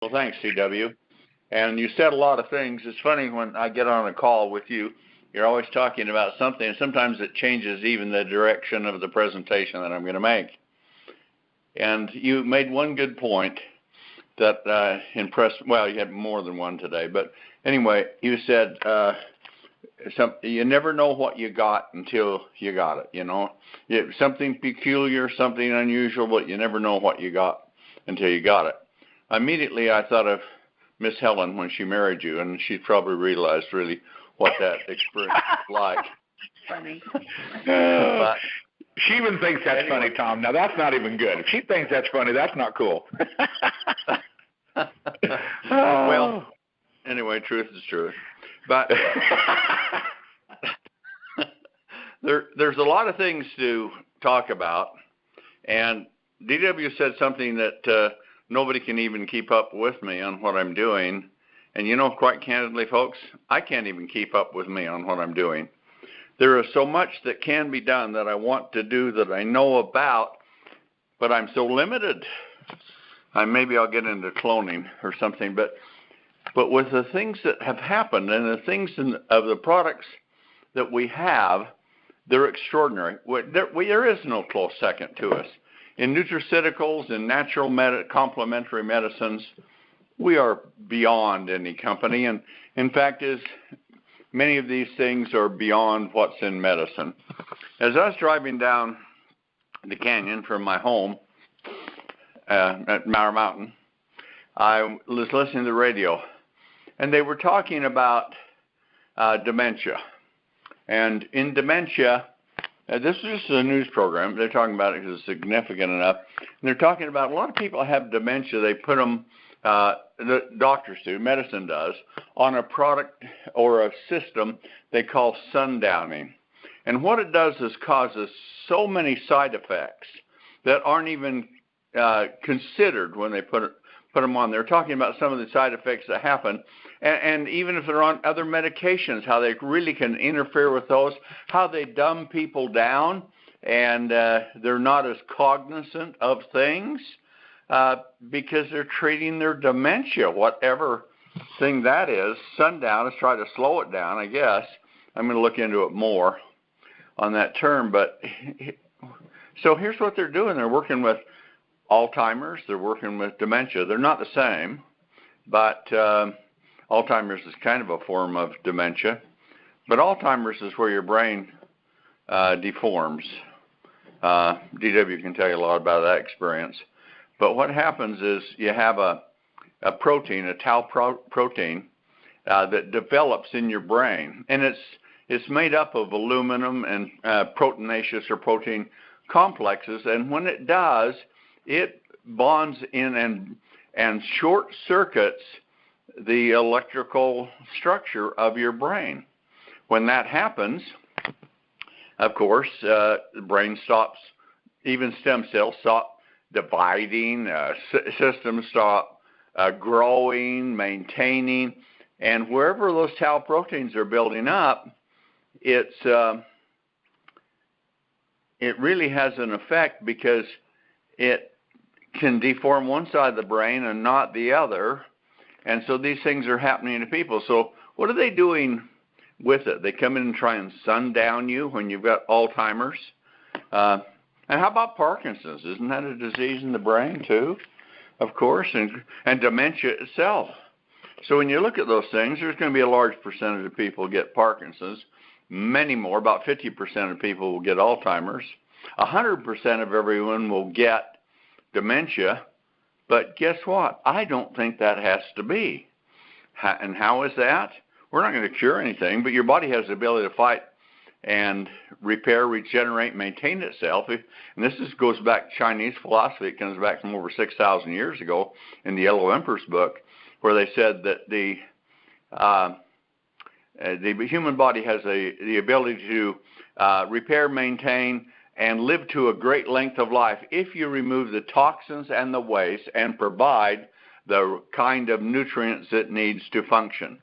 Well, thanks, CW. And you said a lot of things. It's funny when I get on a call with you, you're always talking about something, and sometimes it changes even the direction of the presentation that I'm going to make. And you made one good point that impressed, well, you had more than one today, but anyway, you said you never know what you got until you got it, you know. Something peculiar, something unusual, but you never know what you got until you got it. Immediately I thought of Miss Helen when she married you, and she probably realized really what that experience was like. Funny. But she even thinks that's funny, Tom. Now, that's not even good. If she thinks that's funny, that's not cool. Well, anyway, truth is truth. But there's a lot of things to talk about, and DW said something that nobody can even keep up with me on what I'm doing. And you know, quite candidly, folks, I can't even keep up with me on what I'm doing. There is so much that can be done that I want to do that I know about, but I'm so limited. Maybe I'll get into cloning or something, but with the things that have happened and the things of the products that we have, they're extraordinary. There is no close second to us. In nutraceuticals and natural complementary medicines, we are beyond any company. And in fact, many of these things are beyond what's in medicine. As I was driving down the canyon from my home at Mower Mountain, I was listening to the radio, and they were talking about dementia. And in dementia, this is just a news program. They're talking about it because it's significant enough. And they're talking about a lot of people have dementia. They put them, the doctors do, medicine does, on a product or a system they call sundowning. And what it does is causes so many side effects that aren't even considered when they put them on. They're talking about some of the side effects that happen. And even if they're on other medications, how they really can interfere with those, how they dumb people down, and they're not as cognizant of things because they're treating their dementia, whatever thing that is. Sundown is trying to slow it down, I guess. I'm going to look into it more on that term. But so here's what they're doing. They're working with Alzheimer's. They're working with dementia. They're not the same, but Alzheimer's is kind of a form of dementia, but Alzheimer's is where your brain deforms. DW can tell you a lot about that experience. But what happens is you have a protein, a tau protein, that develops in your brain, and it's made up of aluminum and proteinaceous or protein complexes, and when it does, it bonds in and short circuits the electrical structure of your brain. When that happens, of course, the brain stops, even stem cells stop dividing, systems stop growing, maintaining, and wherever those tau proteins are building up, it really has an effect because it can deform one side of the brain and not the other. And so these things are happening to people. So what are they doing with it? They come in and try and sundown you when you've got Alzheimer's. And how about Parkinson's? Isn't that a disease in the brain too? Of course, and dementia itself. So when you look at those things, there's going to be a large percentage of people who get Parkinson's. Many more, about 50% of people will get Alzheimer's. 100% of everyone will get dementia. But guess what? I don't think that has to be. And how is that? We're not going to cure anything, but your body has the ability to fight and repair, regenerate, maintain itself. And this goes back to Chinese philosophy. It comes back from over 6,000 years ago in the Yellow Emperor's book, where they said that the human body has the ability to repair, maintain, and live to a great length of life if you remove the toxins and the waste and provide the kind of nutrients it needs to function.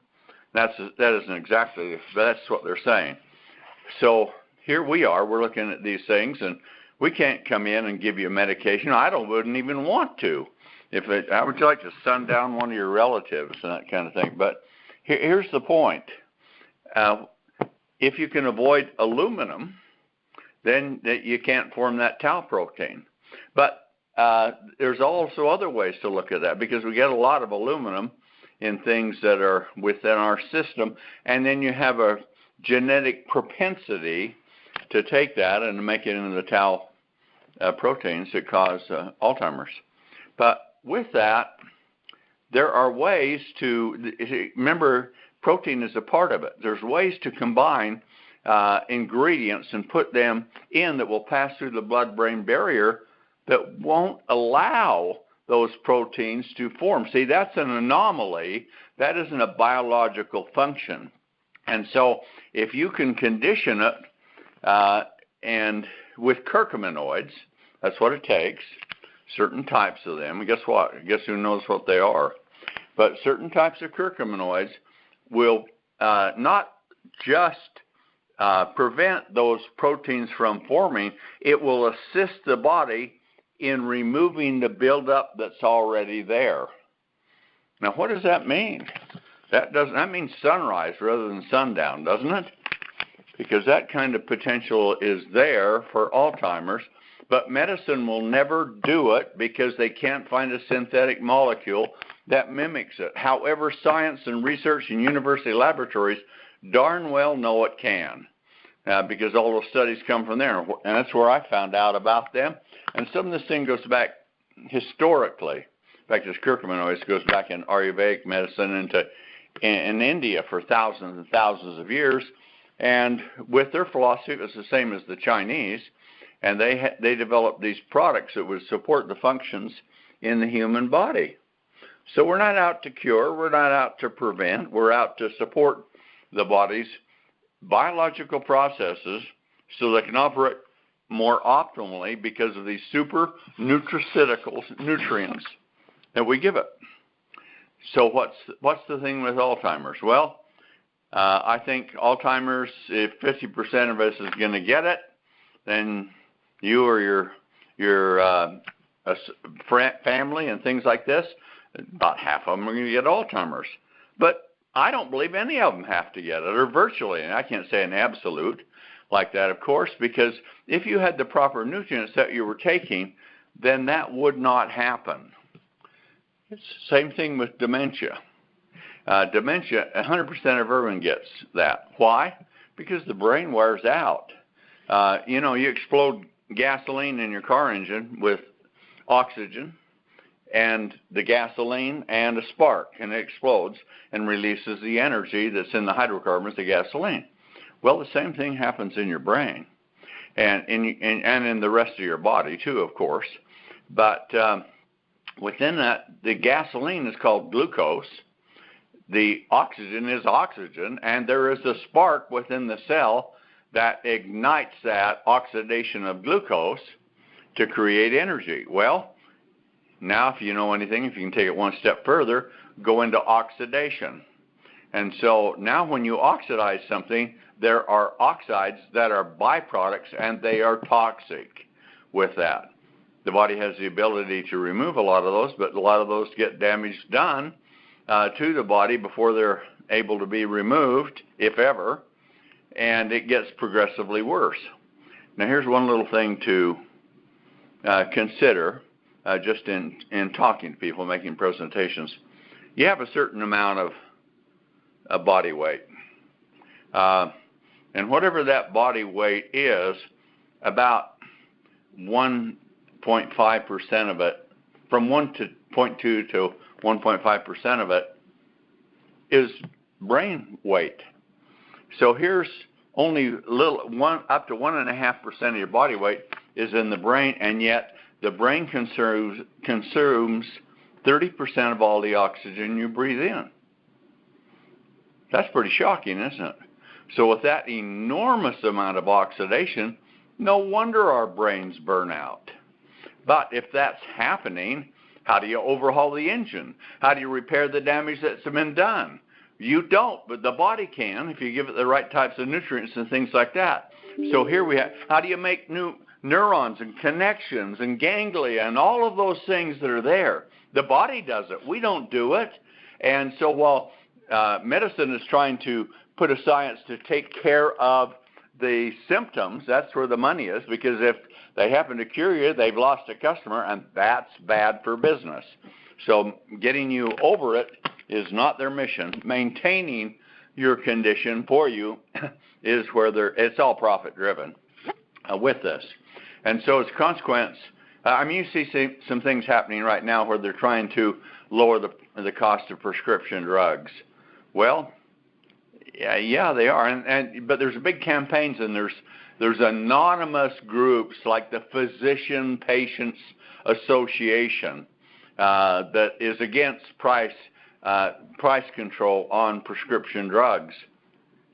That isn't exactly, that's what they're saying. So here we are, we're looking at these things, and we can't come in and give you medication. I wouldn't even want to, How would you like to sundown one of your relatives and that kind of thing? But here's the point. If you can avoid aluminum, then you can't form that tau protein. But there's also other ways to look at that, because we get a lot of aluminum in things that are within our system, and then you have a genetic propensity to take that and make it into the tau proteins that cause Alzheimer's. But with that, there are ways to, remember, protein is a part of it. There's ways to combine ingredients and put them in that will pass through the blood-brain barrier that won't allow those proteins to form. See, that's an anomaly. That isn't a biological function. And so if you can condition it, and with curcuminoids, that's what it takes, certain types of them. And guess what? Guess who knows what they are? But certain types of curcuminoids will not just prevent those proteins from forming, it will assist the body in removing the buildup that's already there. Now, what does that mean? That means sunrise rather than sundown, doesn't it? Because that kind of potential is there for Alzheimer's, but medicine will never do it because they can't find a synthetic molecule that mimics it. However, science and research in university laboratories darn well know it can, because all those studies come from there, and that's where I found out about them. And some of this thing goes back historically. In fact, this curcuminoids goes back in Ayurvedic medicine in India for thousands and thousands of years. And with their philosophy, it was the same as the Chinese, and they developed these products that would support the functions in the human body. So we're not out to cure, we're not out to prevent, we're out to support the body's biological processes so they can operate more optimally because of these super nutrients that we give it. So what's the thing with Alzheimer's? Well, I think Alzheimer's, if 50% of us is going to get it, then you or your family and things like this, about half of them are going to get Alzheimer's. But I don't believe any of them have to get it, or virtually. And I can't say an absolute like that, of course, because if you had the proper nutrients that you were taking, then that would not happen. It's the same thing with dementia. Dementia, 100% of everyone gets that. Why? Because the brain wears out. You explode gasoline in your car engine with oxygen and the gasoline and a spark, and it explodes and releases the energy that's in the hydrocarbons, the gasoline. Well, the same thing happens in your brain and in the rest of your body too, of course. But within that, the gasoline is called glucose. The oxygen is oxygen, and there is a spark within the cell that ignites that oxidation of glucose to create energy. Well, now if you know anything, if you can take it one step further, go into oxidation. And so now when you oxidize something, there are oxides that are byproducts, and they are toxic with that. The body has the ability to remove a lot of those, but a lot of those get damage done to the body before they're able to be removed, if ever, and it gets progressively worse. Now here's one little thing to consider just in talking to people, making presentations. You have a certain amount of body weight. And whatever that body weight is, about 1.5% of it, from 1.2 to 1.5% of it is brain weight. So here's only up to 1.5% of your body weight is in the brain, and yet the brain consumes 30% of all the oxygen you breathe in. That's pretty shocking, isn't it? So with that enormous amount of oxidation, no wonder our brains burn out. But if that's happening, how do you overhaul the engine? How do you repair the damage that's been done? You don't, but the body can if you give it the right types of nutrients and things like that. So here we have, how do you make new neurons and connections and ganglia and all of those things that are there The body does it. We don't do it. And so while medicine is trying to put a science to take care of the symptoms, that's where the money is, because if they happen to cure you, they've lost a customer, and that's bad for business. So getting you over it is not their mission. Maintaining your condition for you is where it's all profit driven with this. And so as a consequence, you see some things happening right now where they're trying to lower the cost of prescription drugs. Well, yeah, they are, but there's big campaigns, and there's anonymous groups like the Physician Patients Association that is against price control on prescription drugs.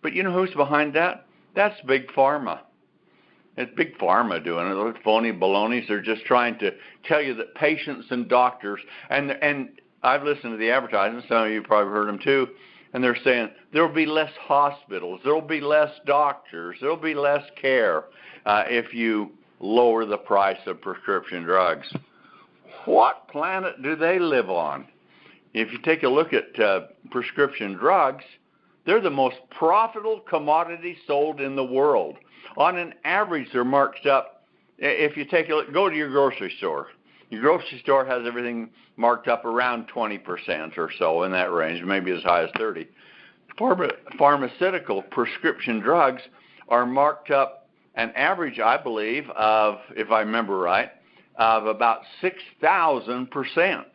But you know who's behind that? That's Big Pharma. It's Big Pharma doing it. Those phony balonies. They're just trying to tell you that patients and doctors, and I've listened to the advertisements, some of you probably heard them too, and they're saying there will be less hospitals, there will be less doctors, there will be less care if you lower the price of prescription drugs. What planet do they live on? If you take a look at prescription drugs, they're the most profitable commodity sold in the world. On an average, they're marked up. If you take a look, go to your grocery store. Your grocery store has everything marked up around 20% or so, in that range, maybe as high as 30%. Pharmaceutical prescription drugs are marked up an average, I believe, of, if I remember right, of about 6,000%.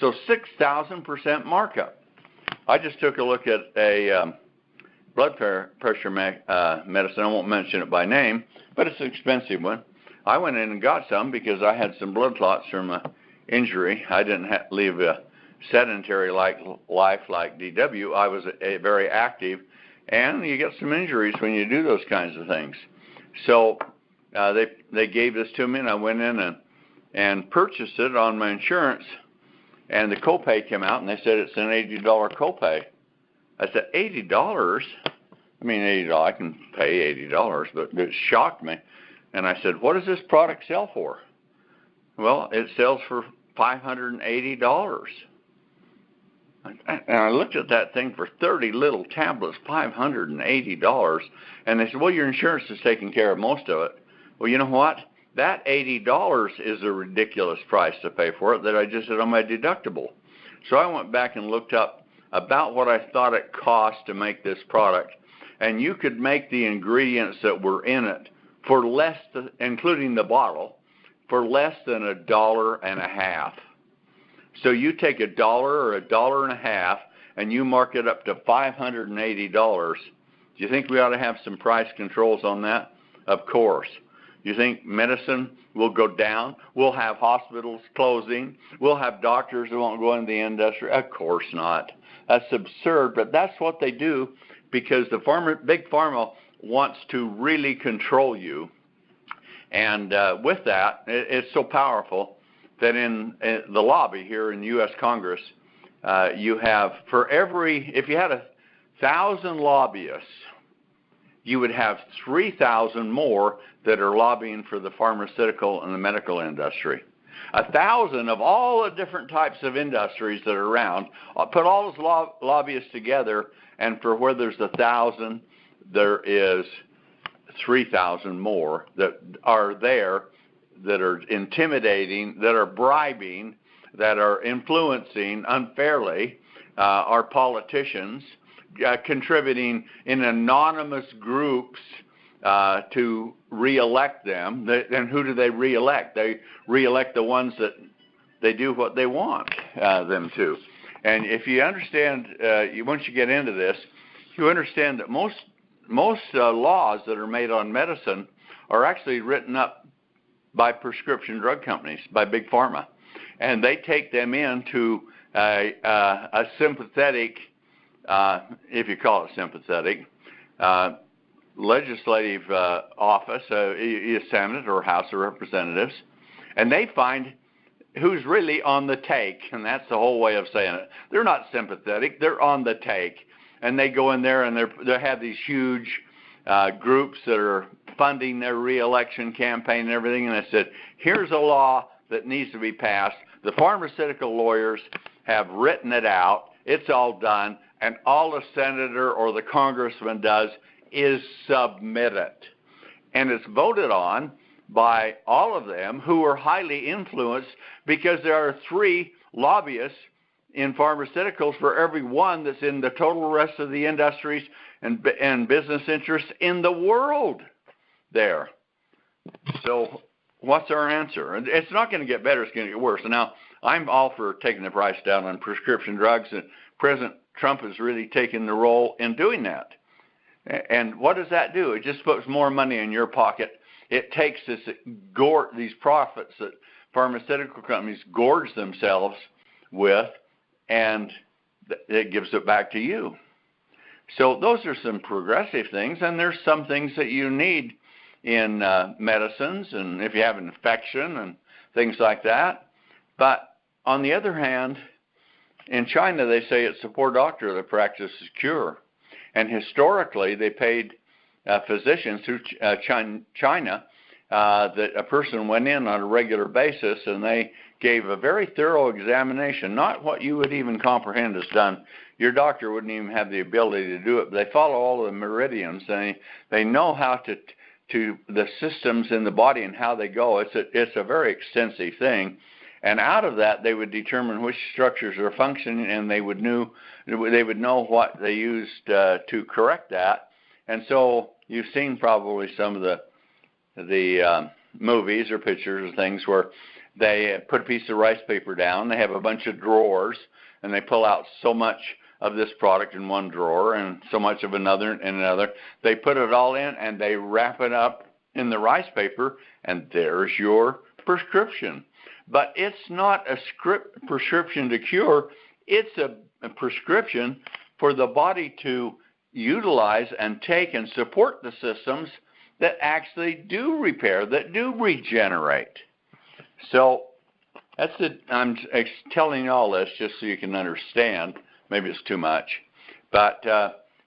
So 6,000% markup. I just took a look at a blood pressure medicine. I won't mention it by name, but it's an expensive one. I went in and got some because I had some blood clots from an injury. I didn't live a sedentary life like DW. I was very active, and you get some injuries when you do those kinds of things. So they gave this to me, and I went in and purchased it on my insurance, and the copay came out, and they said it's an $80 copay. I said, $80? I mean, $80, I can pay $80, but it shocked me. And I said, what does this product sell for? Well, it sells for $580. And I looked at that thing for 30 little tablets, $580. And they said, well, your insurance is taking care of most of it. Well, you know what? That $80 is a ridiculous price to pay for it that I just said on my deductible. So I went back and looked up about what I thought it cost to make this product. And you could make the ingredients that were in it for less, including the bottle, for less than $1.50. So you take $1 or $1.50 and you mark it up to $580. Do you think we ought to have some price controls on that? Of course. You think medicine will go down? We'll have hospitals closing. We'll have doctors who won't go into the industry? Of course not. That's absurd, but that's what they do because the Big Pharma wants to really control you. And with that, it's so powerful that in the lobby here in U.S. Congress, you have, if you had 1,000 lobbyists, you would have 3,000 more that are lobbying for the pharmaceutical and the medical industry. 1,000 of all the different types of industries that are around, put all those lobbyists together, and for where there's 1,000, there is 3,000 more that are there, that are intimidating, that are bribing, that are influencing unfairly our politicians, contributing in anonymous groups to re-elect them. And who do they re-elect? They re-elect the ones that they do what they want them to. And if you understand, once you get into this, you understand that most laws that are made on medicine are actually written up by prescription drug companies, by Big Pharma. And they take them into a sympathetic, if you call it sympathetic, legislative office, a Senate or House of Representatives, and they find who's really on the take, and that's the whole way of saying it. They're not sympathetic, they're on the take. And they go in there and they have these huge groups that are funding their re-election campaign and everything, and they said, here's a law that needs to be passed The pharmaceutical lawyers have written it out. It's all done. And all the senator or the congressman does is submit it. And it's voted on by all of them who are highly influenced, because there are 3 lobbyists in pharmaceuticals for every one that's in the total rest of the industries and business interests in the world there. So what's our answer? It's not going to get better. It's going to get worse. And now I'm all for taking the price down on prescription drugs, and President Trump has really taken the role in doing that. And what does that do? It just puts more money in your pocket. It takes these profits that pharmaceutical companies gorge themselves with, and it gives it back to you. So those are some progressive things, and there's some things that you need in medicines, and if you have an infection and things like that. But on the other hand, in China, they say it's the poor doctor that practices cure. And historically, they paid physicians through China that a person went in on a regular basis, and they gave a very thorough examination, not what you would even comprehend is done. Your doctor wouldn't even have the ability to do it, but they follow all of the meridians. They know how to the systems in the body and how they go. It's a very extensive thing. And out of that, they would determine which structures are functioning, and they would know what they used to correct that. And so you've seen probably some of the movies or pictures or things where they put a piece of rice paper down. They have a bunch of drawers, and they pull out so much of this product in one drawer and so much of another in another. They put it all in, and they wrap it up in the rice paper, and there's your prescription. But it's not a prescription to cure. It's a prescription for the body to utilize and take and support the systems that actually do repair, that do regenerate. So I'm telling you all this just so you can understand. Maybe it's too much. But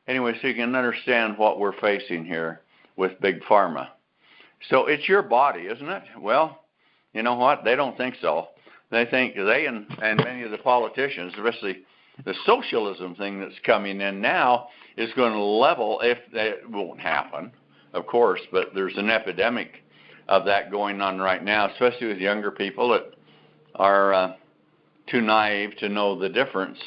anyway, so you can understand what we're facing here with Big Pharma. So it's your body, isn't it? Well, you know what? They don't think so. They think and many of the politicians, especially the socialism thing that's coming in now, is going to level. If it won't happen, of course, but there's an epidemic of that going on right now, especially with younger people that are too naive to know the difference.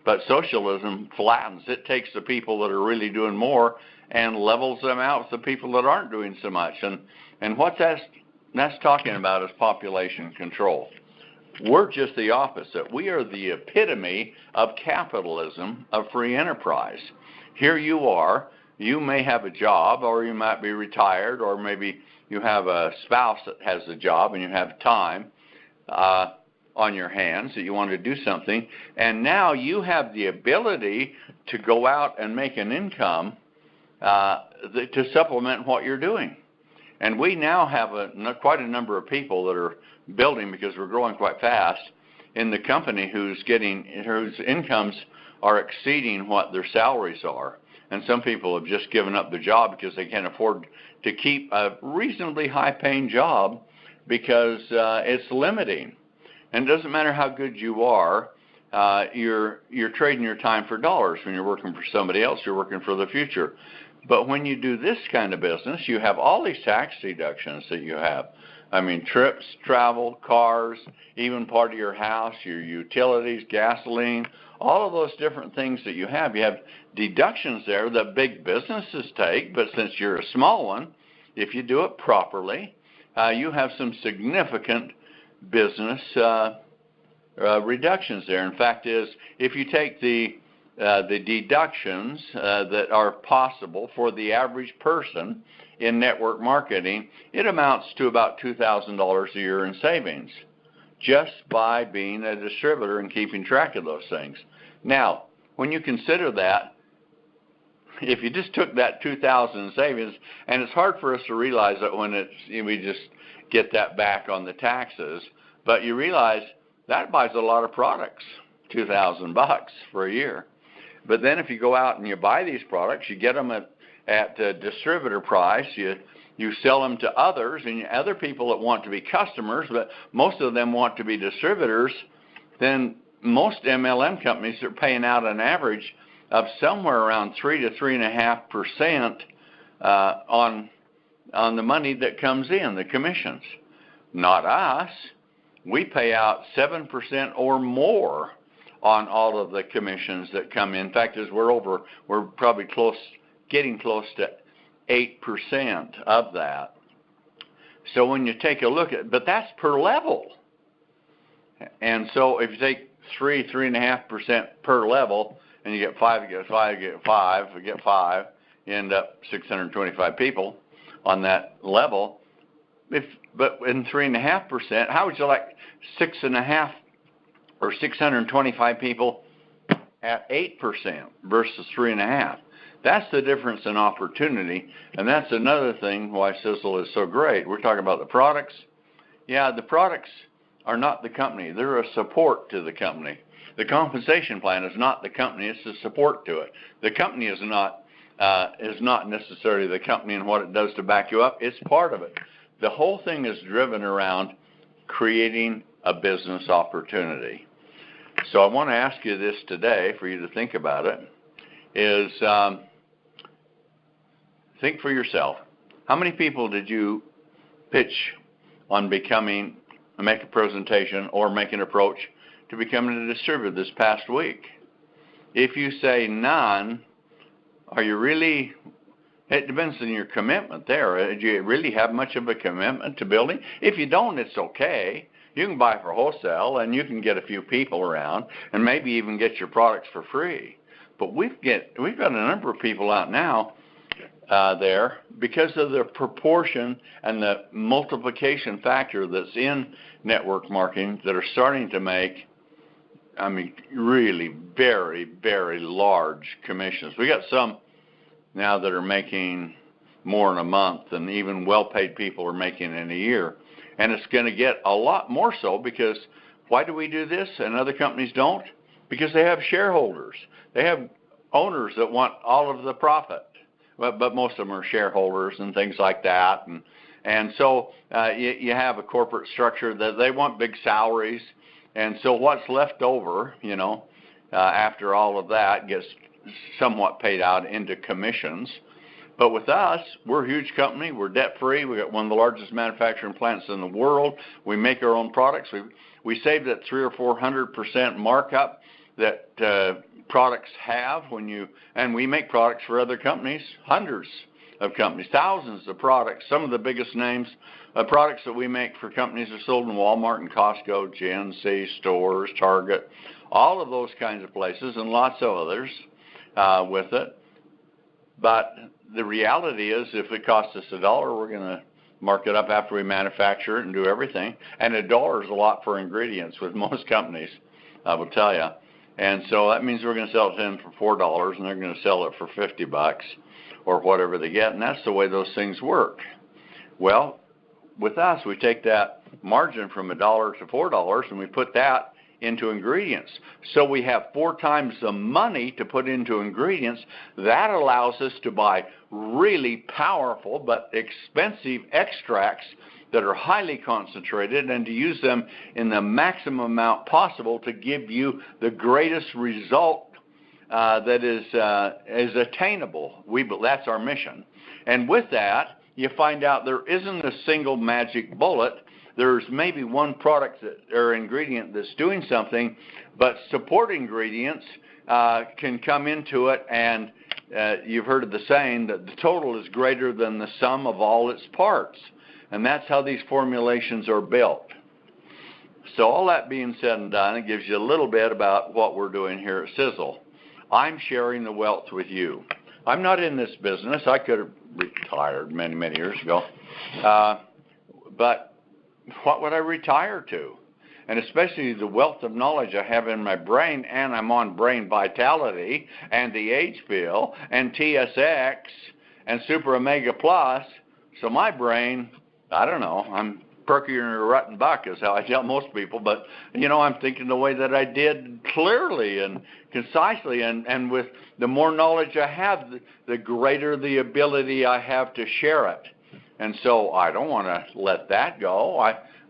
But socialism flattens. It takes the people that are really doing more and levels them out with the people that aren't doing so much. And what that's talking about is population control. We're just the opposite. We are the epitome of capitalism, of free enterprise. Here you are. You may have a job, or you might be retired, or maybe you have a spouse that has a job and you have time on your hands that you want to do something. And now you have the ability to go out and make an income to supplement what you're doing. And we now have quite a number of people that are building, because we're growing quite fast, in the company whose incomes are exceeding what their salaries are. And some people have just given up their job because they can't afford to keep a reasonably high-paying job because it's limiting. And it doesn't matter how good you are, you're trading your time for dollars. When you're working for somebody else, you're working for the future. But when you do this kind of business, you have all these tax deductions that you have. I mean, trips, travel, cars, even part of your house, your utilities, gasoline, all of those different things that you have deductions there that big businesses take. But since you're a small one, if you do it properly, you have some significant business reductions there. In fact, if you take the deductions that are possible for the average person in network marketing, it amounts to about $2,000 a year in savings just by being a distributor and keeping track of those things. Now, when you consider that, if you just took that $2,000 in savings, and it's hard for us to realize that when we just get that back on the taxes, but you realize that buys a lot of products, $2,000 for a year. But then if you go out and you buy these products, you get them at distributor price, you sell them to others, and other people that want to be customers, but most of them want to be distributors, then most MLM companies are paying out an average of somewhere around 3 to 3.5% on the money that comes in, the commissions. Not us. We pay out 7% or more on all of the commissions that come in. In fact, as we're probably getting close to 8% of that. So when you take a look at, but that's per level. And so if you take 3.5% per level, and you get 5, you get 5, you get 5, you get 5, you end up 625 people on that level. But in 3.5%, how would you like 6.5 or 625 people at 8% versus 3.5? That's the difference in opportunity, and that's another thing why Sizzle is so great. We're talking about the products. Yeah, the products are not the company. They're a support to the company. The compensation plan is not the company. It's a support to it. The company is not necessarily the company and what it does to back you up. It's part of it. The whole thing is driven around creating a business opportunity. So I want to ask you this today for you to think about it, is think for yourself. How many people did you pitch on make a presentation or make an approach to becoming a distributor this past week? If you say none, are you really, it depends on your commitment there. Do you really have much of a commitment to building? If you don't, it's okay. You can buy for wholesale, and you can get a few people around, and maybe even get your products for free. But we've got a number of people out now there because of the proportion and the multiplication factor that's in network marketing that are starting to make, I mean, really very, very large commissions. We got some now that are making more in a month than even well-paid people are making in a year. And it's going to get a lot more so because why do we do this and other companies don't? Because they have shareholders. They have owners that want all of the profit. But most of them are shareholders and things like that. And so you have a corporate structure that they want big salaries. And so what's left over, after all of that gets somewhat paid out into commissions. But with us, we're a huge company. We're debt-free. We got one of the largest manufacturing plants in the world. We make our own products. We save that 300 or 400% markup that products have and we make products for other companies, hundreds of companies, thousands of products. Some of the biggest names products that we make for companies are sold in Walmart and Costco, GNC stores, Target, all of those kinds of places, and lots of others with it. But the reality is, if it costs us $1, we're going to mark it up after we manufacture it and do everything. And $1 is a lot for ingredients with most companies, I will tell you. And so that means we're going to sell it to them for $4, and they're going to sell it for $50 or whatever they get. And that's the way those things work. Well, with us, we take that margin from $1 to $4, and we put that into ingredients. So we have 4 times the money to put into ingredients. That allows us to buy really powerful but expensive extracts that are highly concentrated and to use them in the maximum amount possible to give you the greatest result that is attainable. That's our mission. And with that, you find out there isn't a single magic bullet. There's maybe one product or ingredient that's doing something, but support ingredients can come into it, and you've heard of the saying that the total is greater than the sum of all its parts. And that's how these formulations are built. So all that being said and done, it gives you a little bit about what we're doing here at Sizzle. I'm sharing the wealth with you. I'm not in this business. I could have retired many, many years ago. But what would I retire to? And especially the wealth of knowledge I have in my brain, and I'm on Brain Vitality and the Age Pill and TSX and Super Omega Plus. So my brain, I don't know, I'm perkier than a rotten buck is how I tell most people, but I'm thinking the way that I did clearly and concisely, and with the more knowledge I have, the greater the ability I have to share it. And so I don't want to let that go.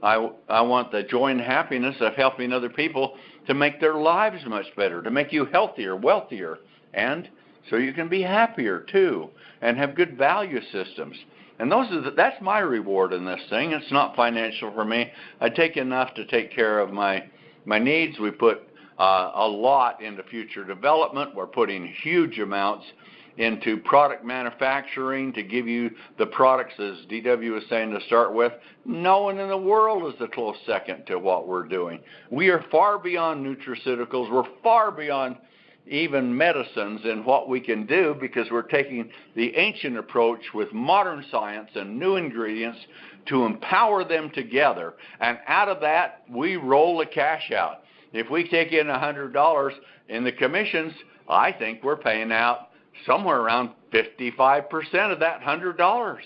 I want the joy and happiness of helping other people to make their lives much better, to make you healthier, wealthier, and so you can be happier too and have good value systems. And that's my reward in this thing. It's not financial for me. I take enough to take care of my needs. We put a lot into future development. We're putting huge amounts into product manufacturing to give you the products, as DW was saying to start with. No one in the world is a close second to what we're doing. We are far beyond nutraceuticals. We're far beyond even medicines in what we can do, because we're taking the ancient approach with modern science and new ingredients to empower them together. And out of that, we roll the cash out. If we take in $100 in the commissions, I think we're paying out somewhere around 55% of that $100.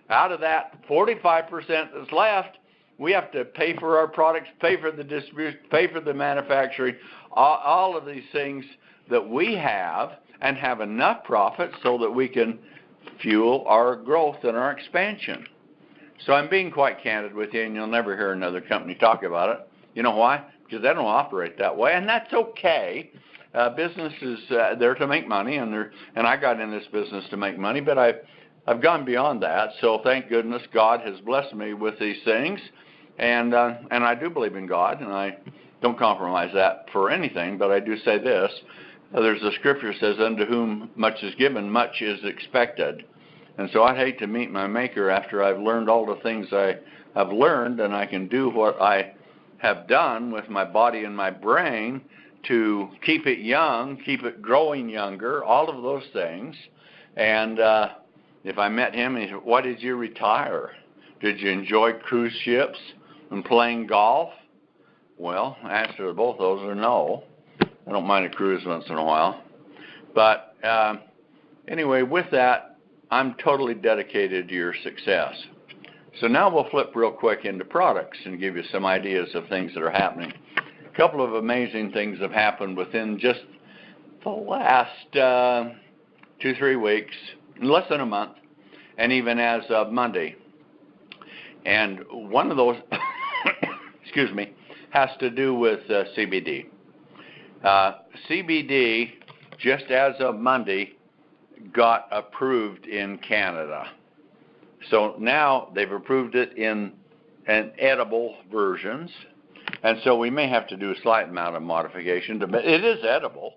Out of that 45% that's left, we have to pay for our products, pay for the distribution, pay for the manufacturing, all of these things that we have, and have enough profit so that we can fuel our growth and our expansion. So I'm being quite candid with you, and you'll never hear another company talk about it. You know why? Because they don't operate that way, and that's okay. Business is there to make money, and I got in this business to make money, but I've gone beyond that. So thank goodness God has blessed me with these things, and I do believe in God, and I don't compromise that for anything. But I do say this: there's a scripture that says, "Unto whom much is given, much is expected." And so I'd hate to meet my Maker after I've learned all the things I have learned, and I can do what I have done with my body and my brain to keep it young, keep it growing younger, all of those things. And if I met him and he said, "Why did you retire? Did you enjoy cruise ships and playing golf?" Well, the answer to both of those are no. I don't mind a cruise once in a while. But anyway, with that, I'm totally dedicated to your success. So now we'll flip real quick into products and give you some ideas of things that are happening. A couple of amazing things have happened within just the last 2-3 weeks, less than a month, and even as of Monday. And one of those, excuse me, has to do with CBD. CBD, just as of Monday, got approved in Canada. So now they've approved it in edible versions, and so we may have to do a slight amount of modification. It is edible,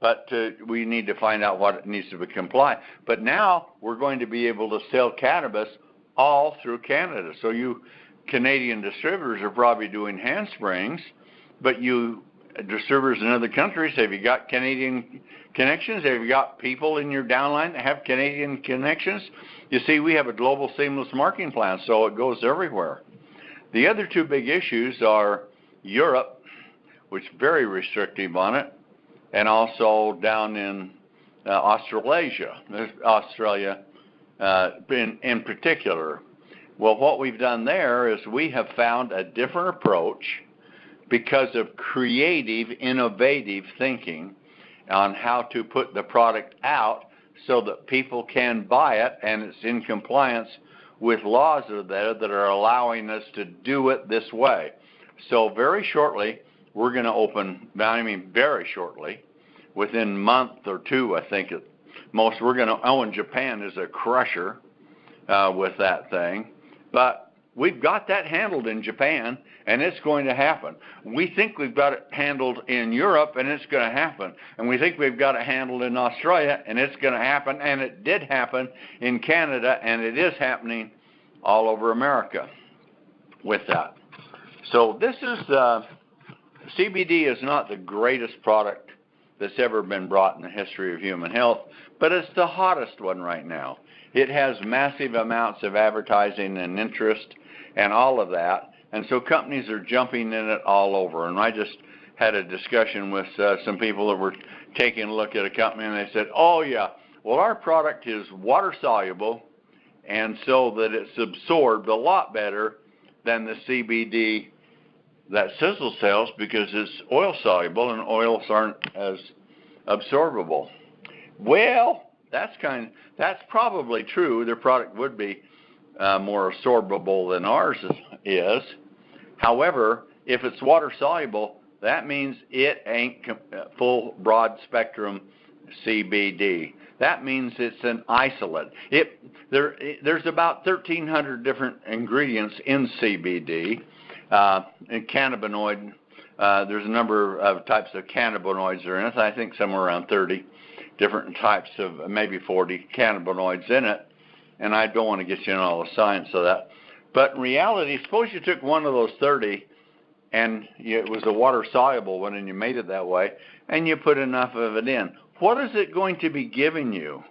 but we need to find out what it needs to be compliant. But now we're going to be able to sell cannabis all through Canada. So you Canadian distributors are probably doing handsprings, but you distributors in other countries, have you got Canadian connections? Have you got people in your downline that have Canadian connections? You see, we have a global seamless marketing plan, so it goes everywhere. The other two big issues are Europe, which is very restrictive on it, and also down in Australia in particular. Well, what we've done there is we have found a different approach because of creative, innovative thinking on how to put the product out so that people can buy it, and it's in compliance with laws that are allowing us to do it this way. So very shortly, we're going to open, very shortly, within a month or two, I think at most, we're going to own Japan as a crusher with that thing. But we've got that handled in Japan, and it's going to happen. We think we've got it handled in Europe, and it's going to happen. And we think we've got it handled in Australia, and it's going to happen. And it did happen in Canada, and it is happening all over America with that. So this is, CBD is not the greatest product that's ever been brought in the history of human health, but it's the hottest one right now. It has massive amounts of advertising and interest and all of that. And so companies are jumping in it all over. And I just had a discussion with some people that were taking a look at a company, and they said, "Oh, yeah, well, our product is water soluble, and so that it's absorbed a lot better than the CBD that Sizzle sells because it's oil soluble, and oils aren't as absorbable." Well, that's probably true. Their product would be more absorbable than ours is. However, if it's water soluble, that means it ain't full broad spectrum CBD. That means it's an isolate. There's about 1,300 different ingredients in CBD. And cannabinoid, there's a number of types of cannabinoids that are in it. I think somewhere around 30 different types of, maybe 40 cannabinoids in it. And I don't want to get you in all the science of that. But in reality, suppose you took one of those 30 and it was a water-soluble one and you made it that way, and you put enough of it in. What is it going to be giving you?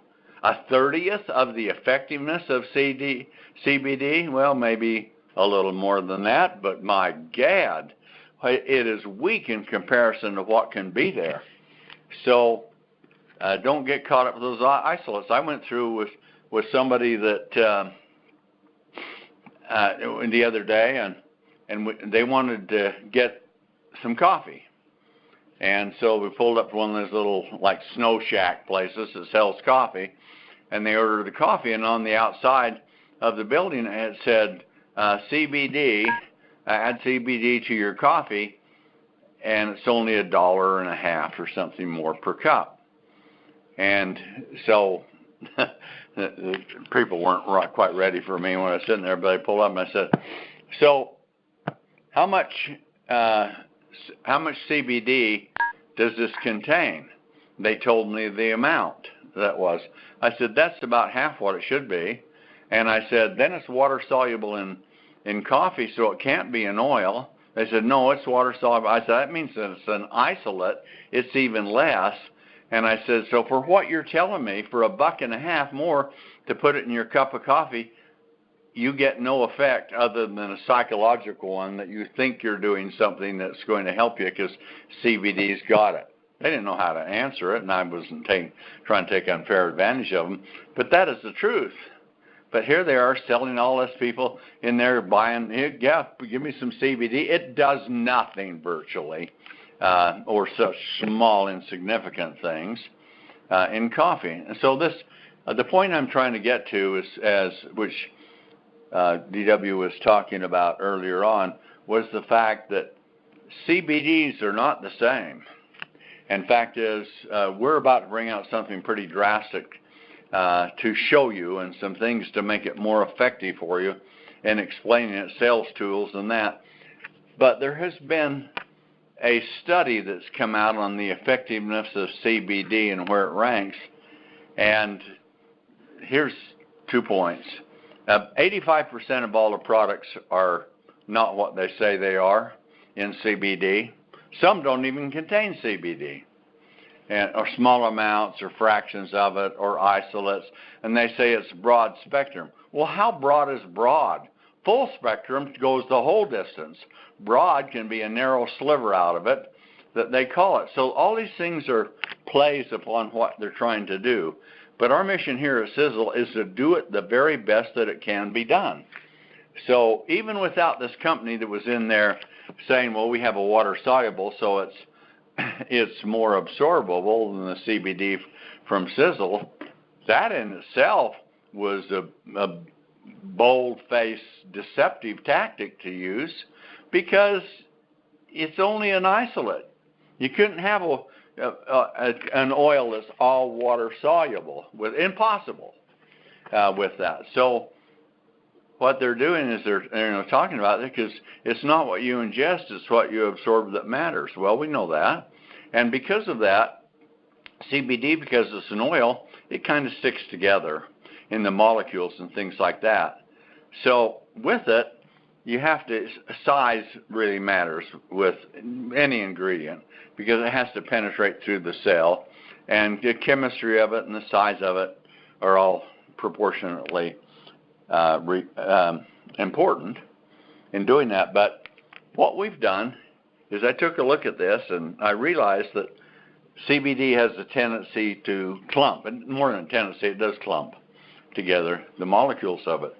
A 30th of the effectiveness of CBD? Well, maybe a little more than that, but my gad, it is weak in comparison to what can be there. So don't get caught up with those isolates. I went through with somebody that the other day, and they wanted to get some coffee. And so we pulled up to one of those little, like, snow shack places that sells coffee, and they ordered the coffee, and on the outside of the building it said, CBD, add CBD to your coffee, and it's only $1.50 or something more per cup. And so the people weren't quite ready for me when I was sitting there, but I pulled up and I said, so how much CBD does this contain? They told me the amount that was. I said, that's about half what it should be. And I said, then it's water soluble in coffee, so it can't be in oil. They said, no, it's water soluble. I said, that means that it's an isolate. It's even less. And I said, so for what you're telling me, for $1.50 more to put it in your cup of coffee, you get no effect other than a psychological one that you think you're doing something that's going to help you because CBD's got it. They didn't know how to answer it, and I wasn't trying to take unfair advantage of them. But that is the truth. But here they are selling all this people in there buying, yeah, give me some CBD. It does nothing virtually, or such small, insignificant things in coffee. And so this, the point I'm trying to get to is, which DW was talking about earlier on, was the fact that CBDs are not the same. In fact is, we're about to bring out something pretty drastic to show you, and some things to make it more effective for you and explaining it, sales tools and that. But there has been a study that's come out on the effectiveness of CBD and where it ranks. And here's 2 points. 85% of all the products are not what they say they are in CBD. Some don't even contain CBD, or small amounts or fractions of it or isolates, and they say it's broad spectrum. Well, how broad is broad? Full spectrum goes the whole distance. Broad can be a narrow sliver out of it that they call it. So all these things are plays upon what they're trying to do. But our mission here at Sizzle is to do it the very best that it can be done. So even without this company that was in there saying, well, we have a water soluble, so it's more absorbable than the CBD from Sizzle, that in itself was a bold-faced, deceptive tactic to use because it's only an isolate. You couldn't have an oil that's all water soluble. Impossible with that. So what they're doing is they're talking about it because it's not what you ingest, it's what you absorb that matters. Well, we know that. And because of that, CBD, because it's an oil, it kind of sticks together in the molecules and things like that. So with it, you have to, size really matters with any ingredient because it has to penetrate through the cell, and the chemistry of it and the size of it are all proportionately important in doing that. But what we've done is I took a look at this and I realized that CBD has a tendency to clump, and more than a tendency, it does clump together, the molecules of it.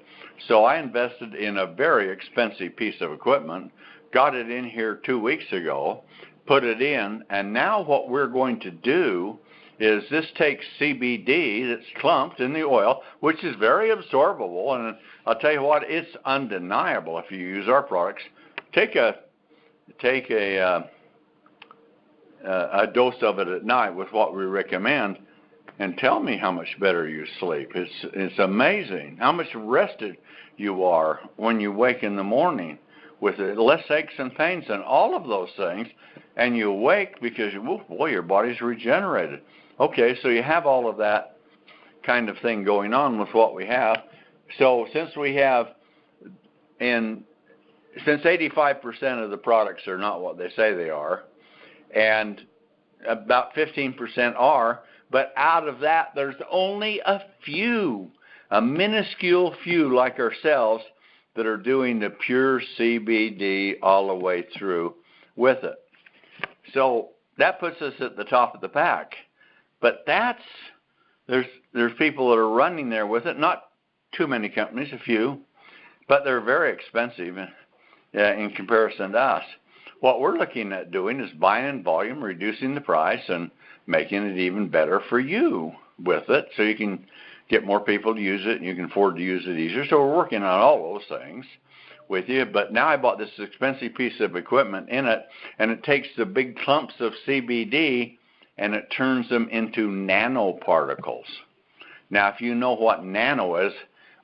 So I invested in a very expensive piece of equipment, got it in here 2 weeks ago, put it in, and now what we're going to do is this takes CBD that's clumped in the oil, which is very absorbable, and I'll tell you what, it's undeniable if you use our products. Take a dose of it at night with what we recommend, and tell me how much better you sleep. It's amazing how much rested you are when you wake in the morning with less aches and pains and all of those things, and you awake because, boy, your body's regenerated. Okay, so you have all of that kind of thing going on with what we have. So since 85% of the products are not what they say they are, and about 15% are, but out of that, there's only a minuscule few like ourselves that are doing the pure CBD all the way through with it. So that puts us at the top of the pack. But there's people that are running there with it, not too many companies, a few, but they're very expensive in comparison to us. What we're looking at doing is buying in volume, reducing the price, and making it even better for you with it, so you can get more people to use it and you can afford to use it easier. So we're working on all those things with you. But now I bought this expensive piece of equipment in it, and it takes the big clumps of CBD and it turns them into nanoparticles. Now, if you know what nano is,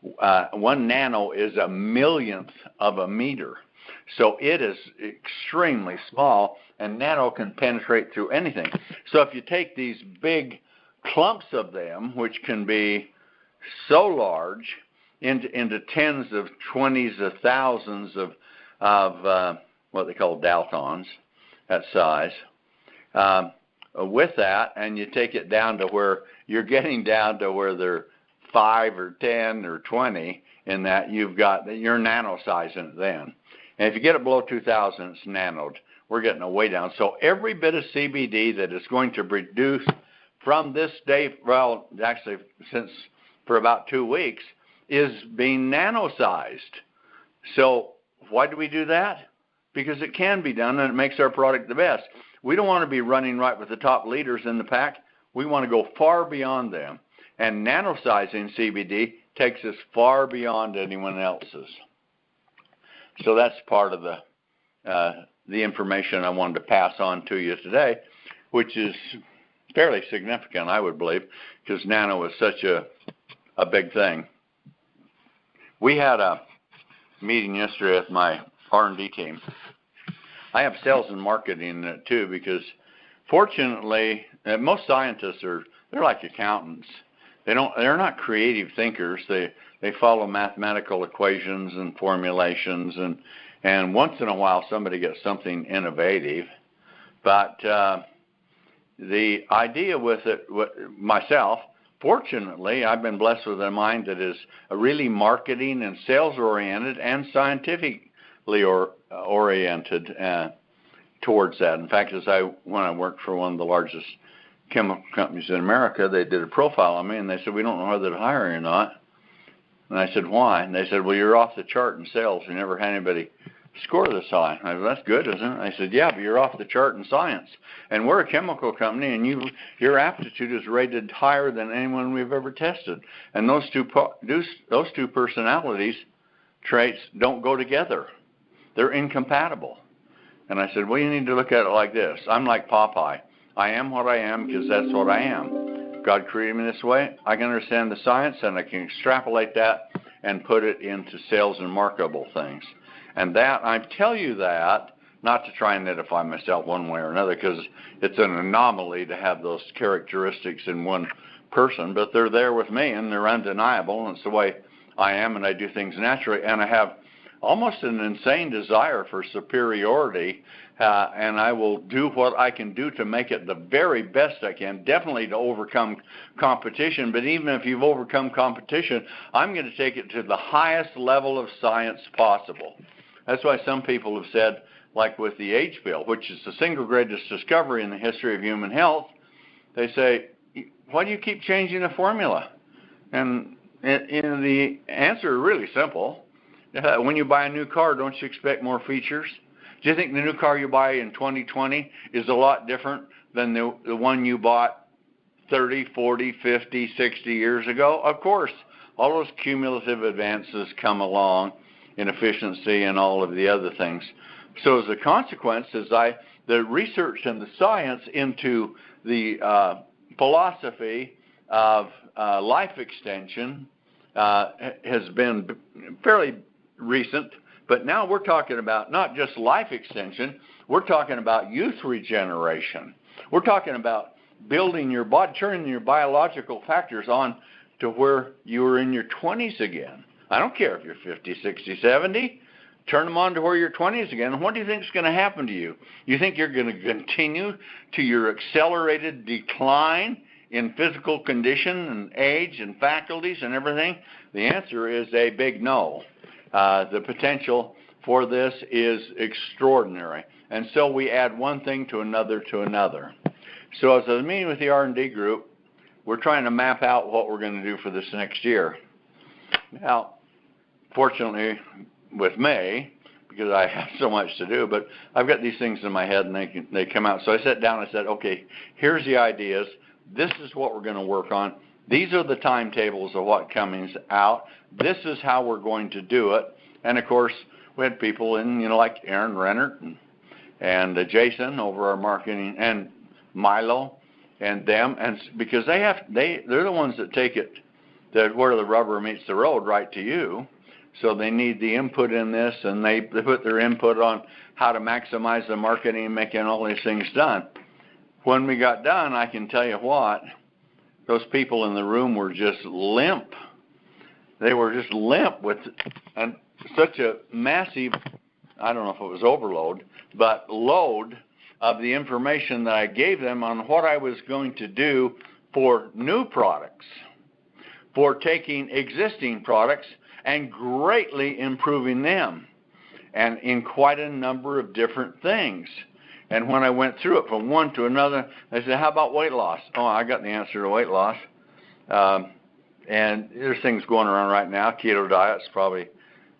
1 nano is a millionth of a meter. So it is extremely small, and nano can penetrate through anything. So if you take these big clumps of them, which can be so large, into tens of 20s of thousands of what they call daltons, that size, with that, and you take it down to where you're getting down to where they're 5 or 10 or 20 in that, you're nano sizing it then. And if you get it below 2,000, it's nanoed. We're getting it way down. So every bit of CBD that is going to produce from this day, well, actually for about 2 weeks, is being nano-sized. So why do we do that? Because it can be done, and it makes our product the best. We don't want to be running right with the top leaders in the pack. We want to go far beyond them. And nano-sizing CBD takes us far beyond anyone else's. So that's part of the information I wanted to pass on to you today, which is fairly significant, I would believe, because nano is such a big thing. We had a meeting yesterday with my R&D team. I have sales and marketing too, because fortunately, most scientists they're like accountants. They're not creative thinkers. They follow mathematical equations and formulations, and once in a while somebody gets something innovative. But the idea with it, myself, fortunately, I've been blessed with a mind that is really marketing and sales oriented and scientifically oriented towards that. In fact, when I worked for one of the largest chemical companies in America, they did a profile on me, and they said, we don't know whether to hire you or not. And I said, why? And they said, well, you're off the chart in sales. We never had anybody score this high. I said, that's good, isn't it? I said, yeah, but you're off the chart in science. And we're a chemical company, and your aptitude is rated higher than anyone we've ever tested. And those two personalities traits don't go together. They're incompatible. And I said, well, you need to look at it like this. I'm like Popeye. I am what I am because that's what I am. God created me this way. I can understand the science, and I can extrapolate that and put it into sales and marketable things. And that, I tell you that, not to try and edify myself one way or another, because it's an anomaly to have those characteristics in one person, but they're there with me, and they're undeniable, and it's the way I am, and I do things naturally, and I have almost an insane desire for superiority, and I will do what I can do to make it the very best I can, definitely to overcome competition. But even if you've overcome competition, I'm going to take it to the highest level of science possible. That's why some people have said, like with the age pill, which is the single greatest discovery in the history of human health, they say, why do you keep changing the formula? And the answer is really simple. When you buy a new car, don't you expect more features? Do you think the new car you buy in 2020 is a lot different than the one you bought 30, 40, 50, 60 years ago? Of course, all those cumulative advances come along in efficiency and all of the other things. So as a consequence, the research and the science into the philosophy of life extension has been fairly recent, but now we're talking about not just life extension, we're talking about youth regeneration. We're talking about building your body, turning your biological factors on to where you were in your 20s again. I don't care if you're 50, 60, 70. Turn them on to where you're 20s again. And what do you think is going to happen to you? You think you're going to continue to your accelerated decline in physical condition and age and faculties and everything? The answer is a big no. The potential for this is extraordinary. And so we add one thing to another to another. So as I was meeting with the R&D group, we're trying to map out what we're going to do for this next year. Now, fortunately, with May, because I have so much to do, but I've got these things in my head and they come out. So I sat down and I said, okay, here's the ideas. This is what we're going to work on. These are the timetables of what comes out. This is how we're going to do it. And of course, we had people in, like Aaron Rennert and Jason over our marketing, and Milo and them, and because they're the ones that take it where the rubber meets the road, right to you. So they need the input in this, and they put their input on how to maximize the marketing and making all these things done. When we got done, I can tell you what, those people in the room were just limp. They were just limp with such a massive, I don't know if it was overload, but load of the information that I gave them on what I was going to do for new products, for taking existing products and greatly improving them, and in quite a number of different things. And when I went through it from one to another, I said, how about weight loss? Oh, I got the answer to weight loss. And there's things going around right now. Keto diet's probably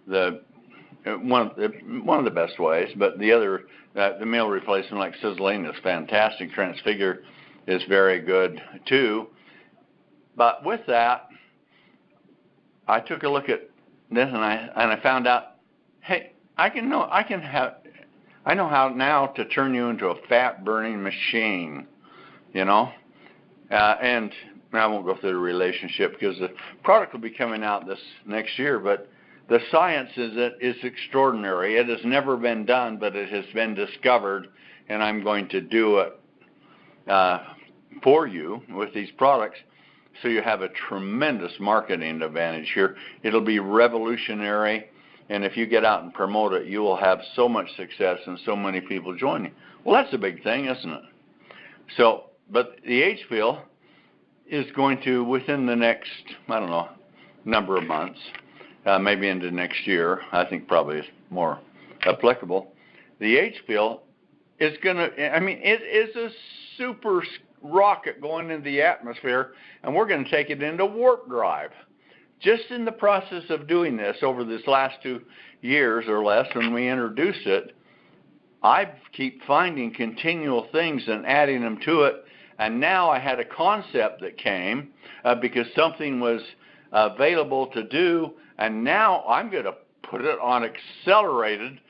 one of the best ways, but the other, the meal replacement like Sizzling is fantastic. Transfigure is very good too. But with that, I took a look at this and I found out, hey, I know how now to turn you into a fat burning machine, and I won't go through the relationship because the product will be coming out this next year, but the science is extraordinary. It has never been done, but it has been discovered, and I'm going to do it for you with these products. So you have a tremendous marketing advantage here. It'll be revolutionary, and if you get out and promote it, you will have so much success and so many people joining. Well, that's a big thing, isn't it? So, but the age pill is going to, within the next, number of months, maybe into next year, I think probably is more applicable. The age pill is going to, it is a super rocket going into the atmosphere, and we're going to take it into warp drive. Just in the process of doing this over this last 2 years or less when we introduced it, I keep finding continual things and adding them to it, and now I had a concept that came because something was available to do, and now I'm going to put it on accelerated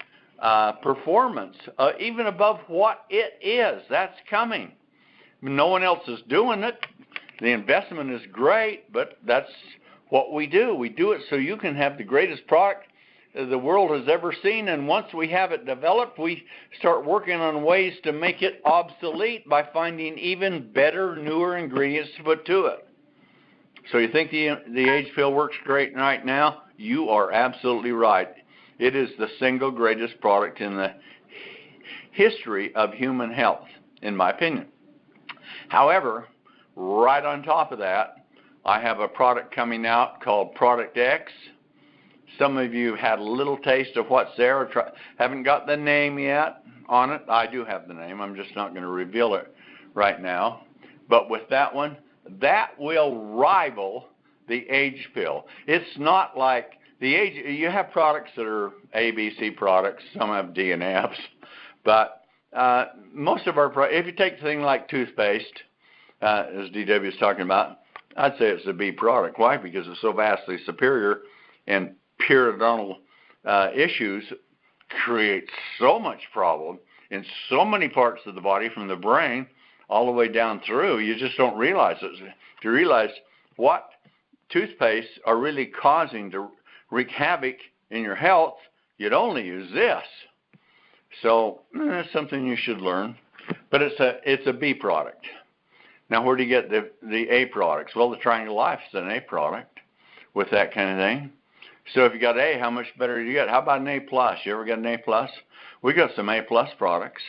performance, even above what it is. That's coming. No one else is doing it. The investment is great, but that's what we do. We do it so you can have the greatest product the world has ever seen, and once we have it developed, we start working on ways to make it obsolete by finding even better, newer ingredients to put to it. So you think the age pill works great right now? You are absolutely right. It is the single greatest product in the history of human health, in my opinion. However, right on top of that, I have a product coming out called Product X. Some of you had a little taste of what's there. Haven't got the name yet on it. I do have the name. I'm just not going to reveal it right now. But with that one, that will rival the age pill. It's not like the age. You have products that are ABC products. Some have D and Fs. But most of our products, if you take a thing like toothpaste, as DW is talking about, I'd say it's a B product. Why? Because it's so vastly superior, and periodontal issues create so much problem in so many parts of the body, from the brain all the way down through. You just don't realize it. If you realize what toothpaste are really causing to wreak havoc in your health, you'd only use this. So that's something you should learn. But it's a B product. Now, where do you get the A products? Well, the Triangle Life is an A product with that kind of thing. So if you got A, how much better do you get? How about an A plus? You ever got an A plus? We got some A plus products,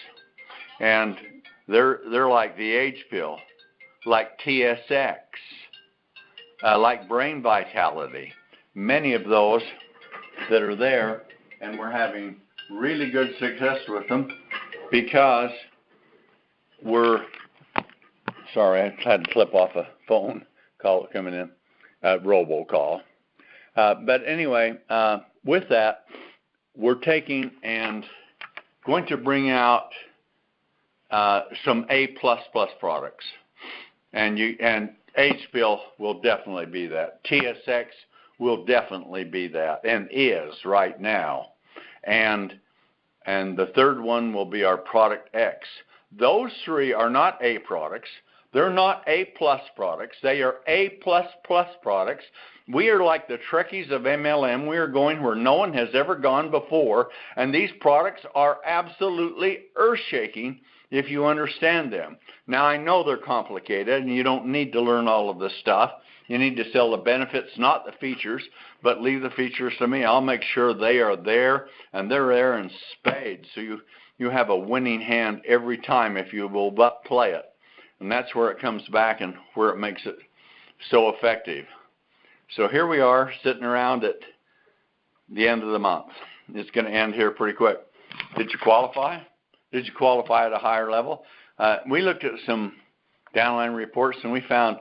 and they're like the Age Pill, like TSX, like Brain Vitality. Many of those that are there, and we're having really good success with them because sorry, I had to flip off a phone call coming in, robocall. But anyway, with that, we're taking and going to bring out some A++ products, and Age Pill will definitely be that. TSX will definitely be that, and is right now. And the third one will be our Product X. Those three are not A products. They're not A+ products. They are A++ products. We are like the Trekkies of MLM. We are going where no one has ever gone before, and these products are absolutely earth-shaking if you understand them. Now, I know they're complicated, and you don't need to learn all of this stuff. You need to sell the benefits, not the features, but leave the features to me. I'll make sure they are there, and they're there in spades. So you have a winning hand every time if you will but play it. And that's where it comes back and where it makes it so effective. So here we are sitting around at the end of the month. It's going to end here pretty quick. Did you qualify? Did you qualify at a higher level? We looked at some downline reports, and we found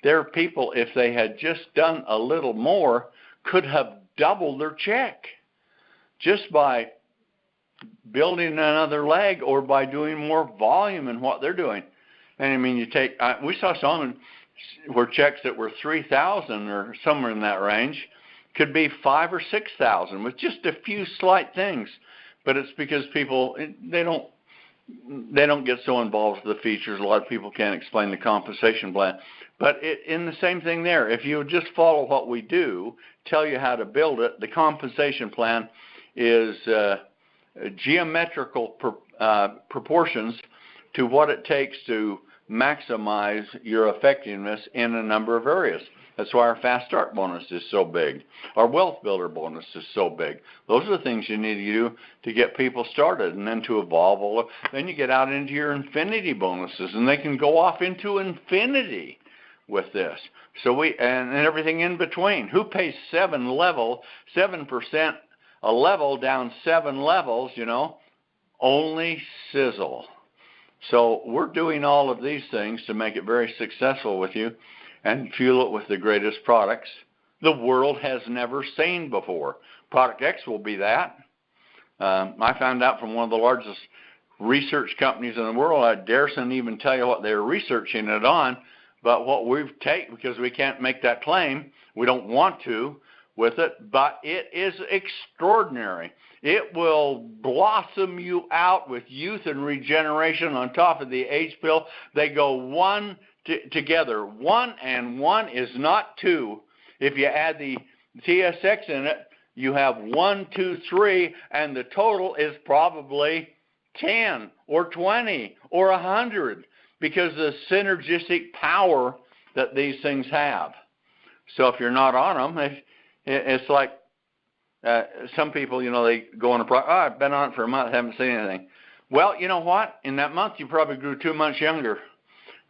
there are people, if they had just done a little more, could have doubled their check just by building another leg or by doing more volume in what they're doing. And I mean, we saw some where checks that were $3,000 or somewhere in that range could be $5,000 or $6,000 with just a few slight things. But it's because people, they don't get so involved with the features. A lot of people can't explain the compensation plan. But in the same thing there, if you just follow what we do, tell you how to build it, the compensation plan is geometrical proportions to what it takes to maximize your effectiveness in a number of areas. That's why our Fast Start bonus is so big. Our Wealth Builder bonus is so big. Those are the things you need to do to get people started and then to evolve. Then you get out into your infinity bonuses, and they can go off into infinity with this. So and everything in between. Who pays 7% a level down 7 levels, Only Sizzle. So we're doing all of these things to make it very successful with you and fuel it with the greatest products the world has never seen before. Product X will be that. I found out from one of the largest research companies in the world. I daresn't even tell you what they're researching it on, but what we've taken, because we can't make that claim, we don't want to with it, but it is extraordinary. It will blossom you out with youth and regeneration on top of the Age Pill. They go one together. 1 and 1 is not 2. If you add the TSX in it, you have 1, 2, 3, and the total is probably 10 or 20 or 100 because of the synergistic power that these things have. So if you're not on them, it's like some people, they go on a product, I've been on it for a month, haven't seen anything. Well, you know what? In that month, you probably grew 2 months younger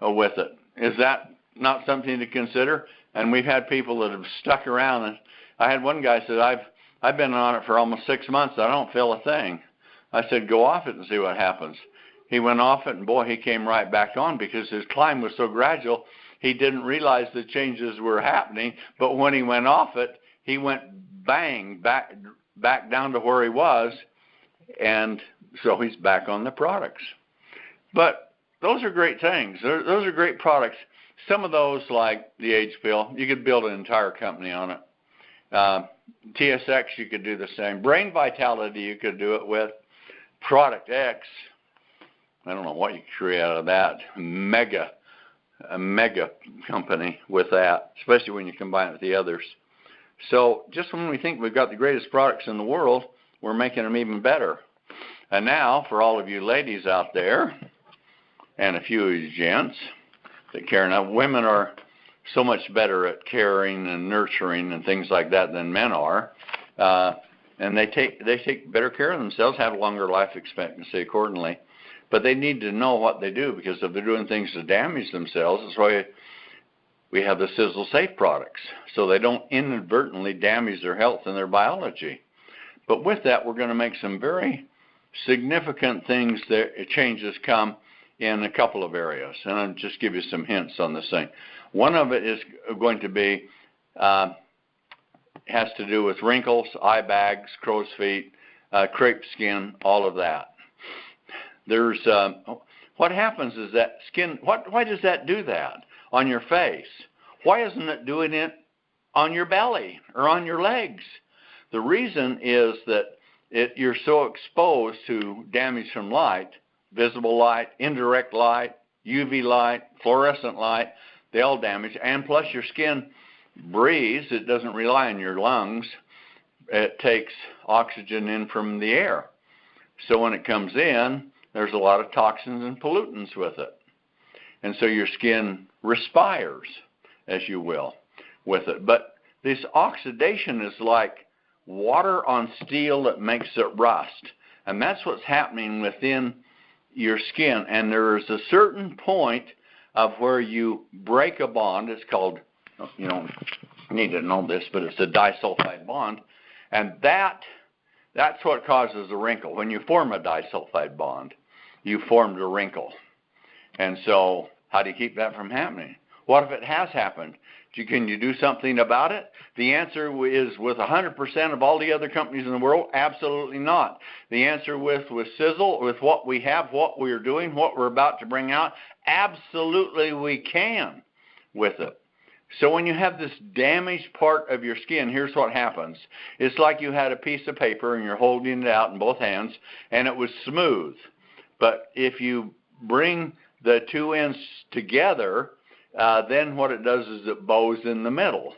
with it. Is that not something to consider? And we've had people that have stuck around. And I had one guy said, I've been on it for almost 6 months. I don't feel a thing. I said, go off it and see what happens. He went off it, and boy, he came right back on because his climb was so gradual. He didn't realize the changes were happening. But when he went off it, he went bang, back down to where he was, and so he's back on the products. But those are great things. Those are great products. some of those, like the age pill, you could build an entire company on it. TSX, you could do the same. Brain Vitality, you could do it with. Product X, I don't know what you could create out of that. A mega company with that, especially when you combine it with the others. So just when we think we've got the greatest products in the world, we're making them even better. And now, for all of you ladies out there, and a few of you gents that care now, women are so much better at caring and nurturing and things like that than men are. And they take better care of themselves, have a longer life expectancy accordingly. But they need to know what they do, because if they're doing things to damage themselves, that's why we have the Sizzle Safe products, so they don't inadvertently damage their health and their biology. But with that, we're going to make some very significant changes come in a couple of areas. And I'll just give you some hints on this thing. One of it is going to be, has to do with wrinkles, eye bags, crow's feet, crepe skin, all of that. There's, what happens is that skin, why does that do that on your face? Why isn't it doing it on your belly or on your legs? The reason is that you're so exposed to damage from light, visible light, indirect light, UV light, fluorescent light, they all damage, and plus your skin breathes, it doesn't rely on your lungs, it takes oxygen in from the air. So when it comes in, there's a lot of toxins and pollutants with it. And so your skin respires, as you will, with it. But this oxidation is like water on steel that makes it rust. And that's what's happening within your skin. And there is a certain point of where you break a bond. It's called, you don't need to know this, but it's a disulfide bond. And that's what causes a wrinkle. When you form a disulfide bond, you formed a wrinkle. And so how do you keep that from happening? What if it has happened? Can you do something about it? The answer is, with 100% of all the other companies in the world, absolutely not. The answer with Sizzle, with what we have, what we're doing, what we're about to bring out, absolutely we can with it. So when you have this damaged part of your skin, here's what happens. It's like you had a piece of paper and you're holding it out in both hands and it was smooth. But if you bring the two ends together, then what it does is it bows in the middle.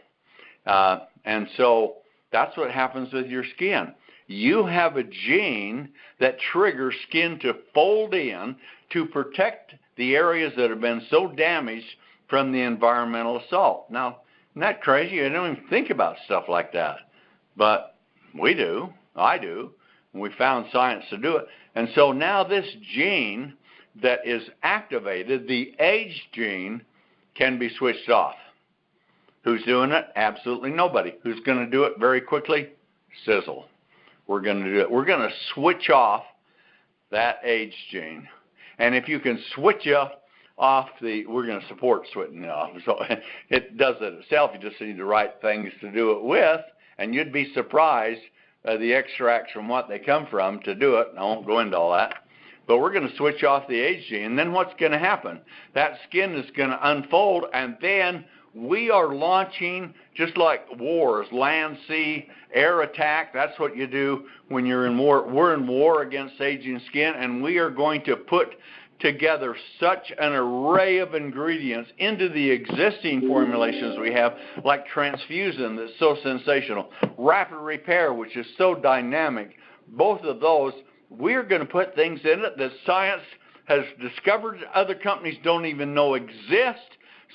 And so that's what happens with your skin. You have a gene that triggers skin to fold in to protect the areas that have been so damaged from the environmental assault. Now, isn't that crazy? I don't even think about stuff like that. But we do. I do. We found science to do it. And so now this gene that is activated, the age gene, can be switched off. Who's doing it? Absolutely nobody. Who's going to do it very quickly? Sizzle. We're going to do it. We're going to switch off that age gene. And if you can switch off we're going to support switching it off. So it does it itself. You just need the right things to do it with, and you'd be surprised the extracts from what they come from to do it. I won't go into all that. But we're going to switch off the age gene, and then what's going to happen? That skin is going to unfold, and then we are launching, just like wars, land, sea, air attack. That's what you do when you're in war. We're in war against aging skin, and we are going to put together such an array of ingredients into the existing formulations we have, like transfusion, that's so sensational, rapid repair, which is so dynamic. Both of those, we're going to put things in it that science has discovered other companies don't even know exist,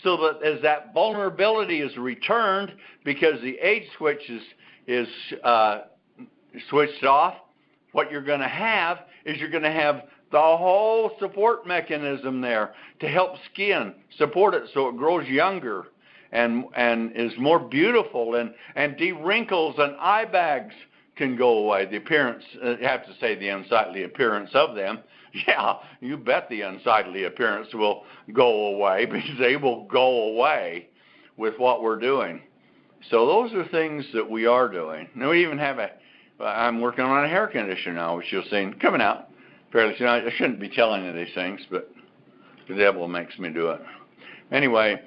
so that as that vulnerability is returned, because the age switch is switched off, what you're going to have is you're going to have the whole support mechanism there to help skin support it so it grows younger and is more beautiful, and de-wrinkles and eye bags can go away. The appearance, I have to say the unsightly appearance of them, yeah, you bet the unsightly appearance will go away, because they will go away with what we're doing. So those are things that we are doing. Now we even have I'm working on a hair conditioner now, which you'll see coming out fairly soon. I shouldn't be telling you these things, but the devil makes me do it. Anyway,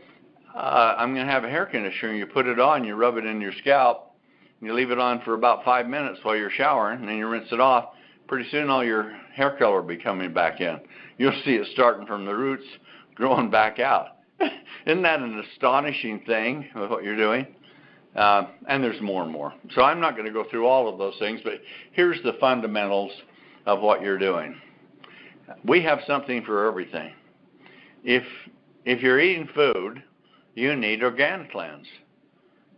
I'm going to have a hair conditioner. You put it on, you rub it in your scalp, and you leave it on for about 5 minutes while you're showering, and then you rinse it off. Pretty soon all your hair color will be coming back in. You'll see it starting from the roots, growing back out. Isn't that an astonishing thing with what you're doing? And there's more and more. So I'm not going to go through all of those things, but here's the fundamentals of what you're doing. We have something for everything. If you're eating food, you need Organic Cleanse.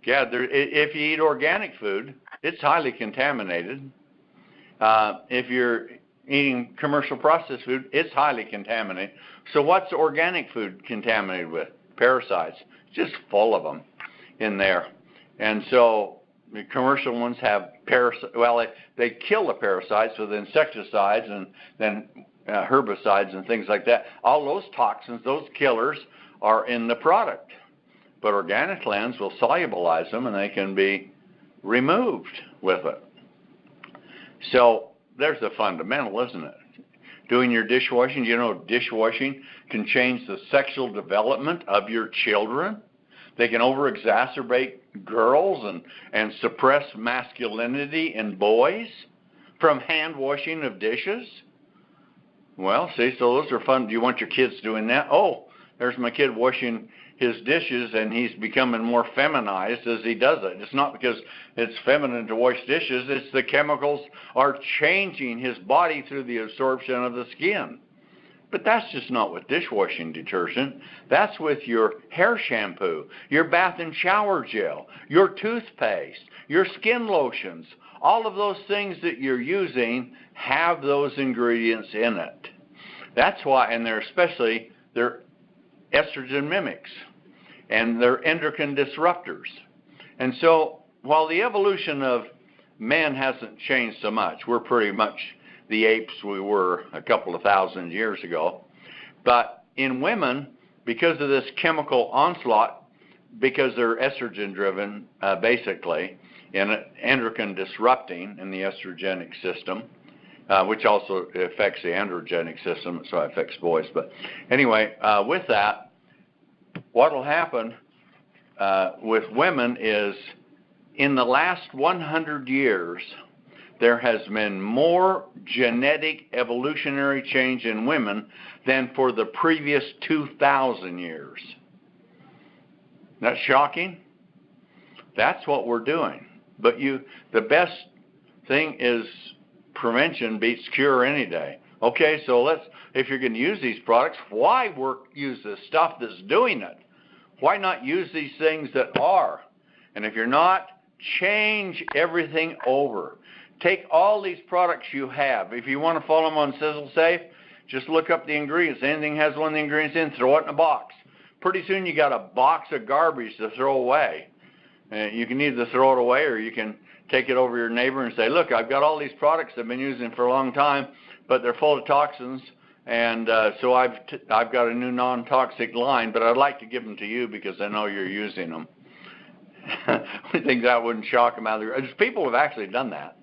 Yeah, if you eat organic food, it's highly contaminated. If you're eating commercial processed food, it's highly contaminated. So what's organic food contaminated with? Parasites. Just full of them in there. And so the commercial ones have parasites. Well, they kill the parasites with insecticides and then herbicides and things like that. All those toxins, those killers, are in the product. But Organic Cleanse will solubilize them, and they can be removed with it. So there's the fundamental, isn't it? Doing your dishwashing, you know, dishwashing can change the sexual development of your children. They can over-exacerbate girls and suppress masculinity in boys from hand washing of dishes. Well, see, so those are fun. Do you want your kids doing that? Oh, there's my kid washing his dishes, and he's becoming more feminized as he does it. It's not because it's feminine to wash dishes. It's the chemicals are changing his body through the absorption of the skin. But that's just not with dishwashing detergent. That's with your hair shampoo, your bath and shower gel, your toothpaste, your skin lotions. All of those things that you're using have those ingredients in it. That's why, and they're estrogen mimics, and they're endocrine disruptors. And so while the evolution of men hasn't changed so much, we're pretty much the apes we were a couple of thousand years ago. But in women, because of this chemical onslaught, because they're estrogen driven, basically, and endocrine disrupting in the estrogenic system, which also affects the androgenic system, so it affects boys. But anyway, with that, what will happen with women is in the last 100 years, there has been more genetic evolutionary change in women than for the previous 2,000 years. That's shocking? That's what we're doing. But the best thing is prevention beats cure any day. Okay, so if you're going to use these products, why use the stuff that's doing it? Why not use these things that are? And if you're not, change everything over. Take all these products you have. If you want to follow them on Sizzle Safe, just look up the ingredients. Anything has one of the ingredients in, throw it in a box. Pretty soon you got a box of garbage to throw away. You can either throw it away or you can take it over to your neighbor and say, look, I've got all these products I've been using for a long time, but they're full of toxins, and so I've got a new non-toxic line, but I'd like to give them to you because I know you're using them. We think that wouldn't shock them out of the people have actually done that,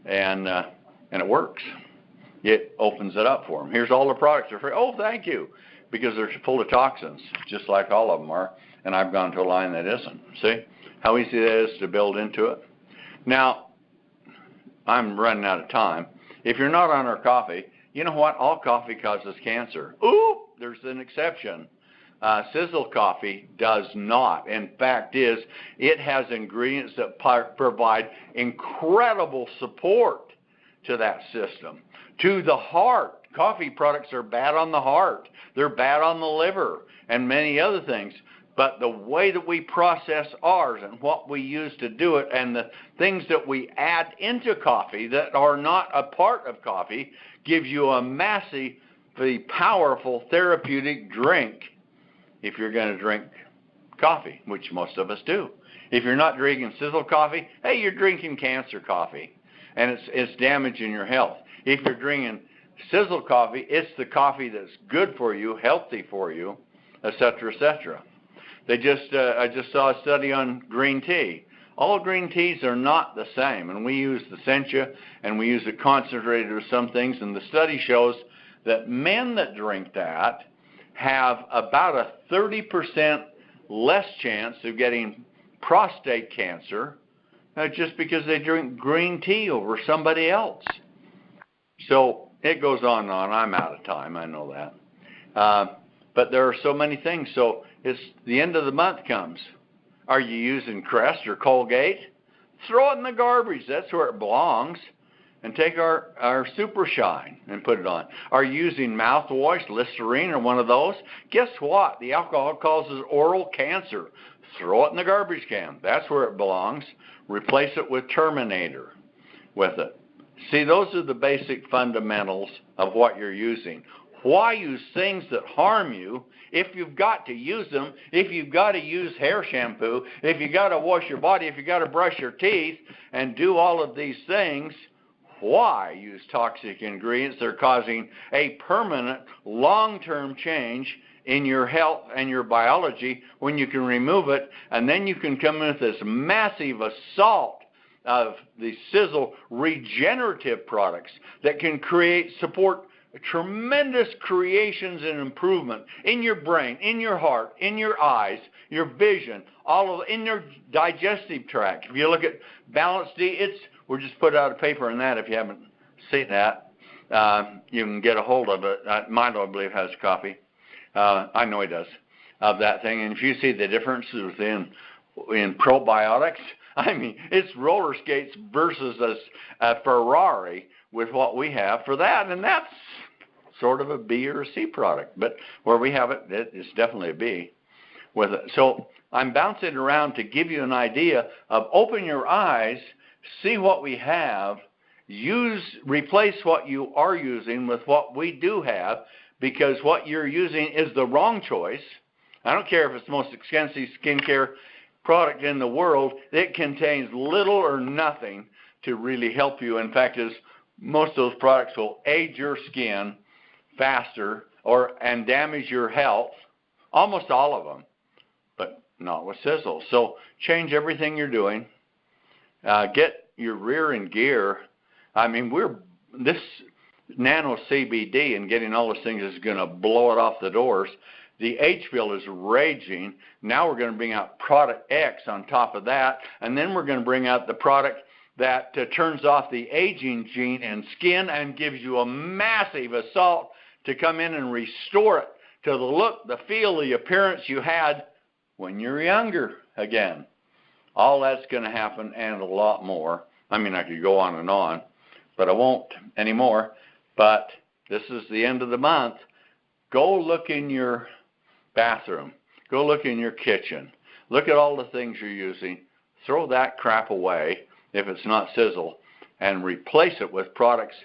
and it works. It opens it up for them. Here's all the products are free. Oh, thank you, because they're full of toxins, just like all of them are, and I've gone to a line that isn't. See how easy that is to build into it? Now, I'm running out of time. If you're not on our coffee, you know what? All coffee causes cancer. Ooh, there's an exception. Sizzle coffee does not. In fact, it has ingredients that provide incredible support to that system. To the heart. Coffee products are bad on the heart. They're bad on the liver and many other things. But the way that we process ours and what we use to do it and the things that we add into coffee that are not a part of coffee gives you a massively powerful therapeutic drink if you're going to drink coffee, which most of us do. If you're not drinking Sizzle coffee, hey, you're drinking cancer coffee, and it's damaging your health. If you're drinking Sizzle coffee, it's the coffee that's good for you, healthy for you, et cetera, et cetera. I just saw a study on green tea. All green teas are not the same, and we use the Sencha, and we use it concentrated with some things, and the study shows that men that drink that have about a 30% less chance of getting prostate cancer just because they drink green tea over somebody else. So it goes on and on. I'm out of time, I know that. But there are so many things. So it's the end of the month comes. Are you using Crest or Colgate? Throw it in the garbage. That's where it belongs. And take our Super Shine and put it on. Are you using mouthwash, Listerine, or one of those? Guess what? The alcohol causes oral cancer. Throw it in the garbage can. That's where it belongs. Replace it with Terminator with it. See, those are the basic fundamentals of what you're using. Why use things that harm you if you've got to use them, if you've got to use hair shampoo, if you've got to wash your body, if you've got to brush your teeth and do all of these things? Why use toxic ingredients that are causing a permanent, long-term change in your health and your biology when you can remove it, and then you can come in with this massive assault of the Sizzle regenerative products that can support tremendous creations and improvement in your brain, in your heart, in your eyes, your vision, in your digestive tract. If you look at Balance D, we'll just put out a paper on that if you haven't seen that. You can get a hold of it. Milo, I believe, has a copy. I know he does, of that thing. And if you see the differences in probiotics, I mean, it's roller skates versus a Ferrari with what we have for that. And that's sort of a B or a C product. But where we have it, it's definitely a B with it. So I'm bouncing around to give you an idea of open your eyes, see what we have, replace what you are using with what we do have, because what you're using is the wrong choice. I don't care if it's the most expensive skincare product in the world. It contains little or nothing to really help you. In fact, most of those products will age your skin faster and damage your health, almost all of them, but not with Sizzle. So change everything you're doing. Get your rear in gear. I mean, this nano CBD and getting all those things is going to blow it off the doors. The H field is raging. Now we're going to bring out product X on top of that, and then we're going to bring out the product that turns off the aging gene in skin and gives you a massive assault to come in and restore it to the look, the feel, the appearance you had when you're younger again. All that's going to happen and a lot more. I mean, I could go on and on, but I won't anymore. But this is the end of the month. Go look in your bathroom. Go look in your kitchen. Look at all the things you're using. Throw that crap away if it's not Sizzle and replace it with products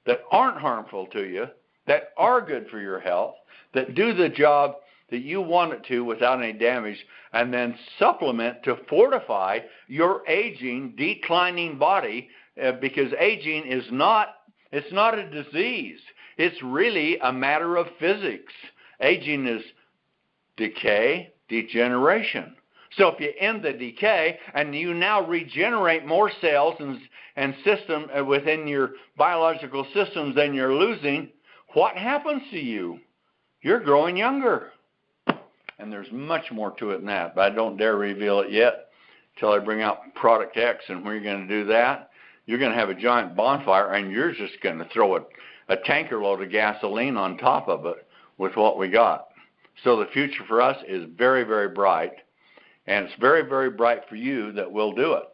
that aren't harmful to you, that are good for your health, that do the job that you want it to without any damage, and then supplement to fortify your aging, declining body, because aging is not a disease. It's really a matter of physics. Aging is decay, degeneration. So if you end the decay and you now regenerate more cells and system within your biological systems than you're losing, what happens to you? You're growing younger. And there's much more to it than that, but I don't dare reveal it yet until I bring out product X. And when you're going to do that, you're going to have a giant bonfire, and you're just going to throw a tanker load of gasoline on top of it with what we got. So the future for us is very, very bright, and it's very, very bright for you that will do it.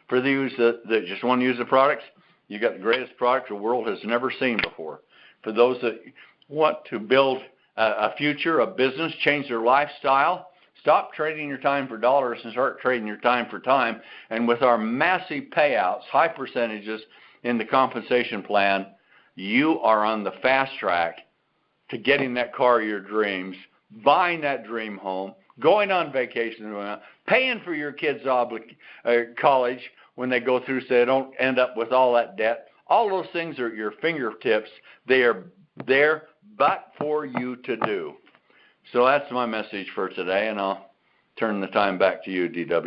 For those that just want to use the products, you got the greatest product the world has never seen before. For those that want to build a future, a business, change their lifestyle, stop trading your time for dollars and start trading your time for time. And with our massive payouts, high percentages in the compensation plan, you are on the fast track to getting that car of your dreams, buying that dream home, going on vacation, paying for your kids' college when they go through so they don't end up with all that debt. All those things are at your fingertips. They are there but for you to do. So that's my message for today, and I'll turn the time back to you, DW.